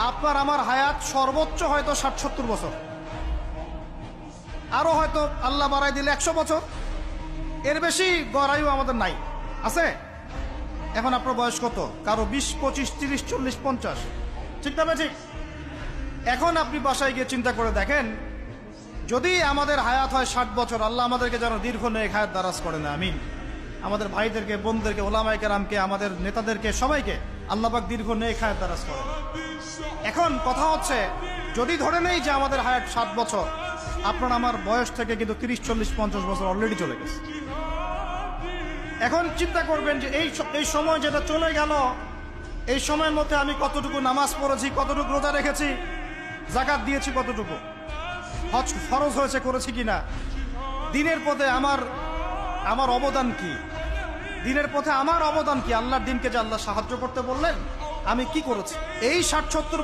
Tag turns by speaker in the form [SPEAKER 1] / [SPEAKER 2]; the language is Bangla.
[SPEAKER 1] আপনার আমার হায়াত সর্বোচ্চ হয়তো ৬০-৭০ বছর, আরো হয়তো আল্লাহ বাড়াই দিলে ১০০ বছর, এর বেশি গড়াইও আমাদের নাই আছে। এখন আপনার বয়স কত? কারো ২০, ২৫, ৩০, ৪০, ৫০, ঠিক না ঠিক? এখন আপনি বাসায় গিয়ে চিন্তা করে দেখেন, যদি আমাদের হায়াত হয় ৬০ বছর, আল্লাহ আমাদেরকে যেন দীর্ঘ নেক হায়াত দারাজ করে না, আমিন। আমাদের ভাইদেরকে, বোনদেরকে, ওলামায়ে কেরামকে, আমাদের নেতাদেরকে, সবাইকে আল্লাহ পাক দীর্ঘ নেক হায়াত দারাজ করে। এখন কথা হচ্ছে, যদি ধরে নেই যে আমাদের হায়াত ৭ বছর, আপনার আমার বয়স থেকে কিন্তু ৩০, ৪০, ৫০ বছর অলরেডি চলে গেছে। এখন চিন্তা করবেন যে এই সময় যেটা চলে গেল, এই সময়ের মধ্যে আমি কতটুকু নামাজ পড়েছি, কতটুকু রোজা রেখেছি, যাকাত দিয়েছি কতটুকু, হজ ফরজ হয়েছে করেছি কিনা, দিনের পথে আমার অবদান কি, দিনের পথে আমার অবদান কি, আল্লাহর দিনকে যে আল্লাহ সাহায্য করতে বললেন আমি কি করেছি, এই ৬০-৭০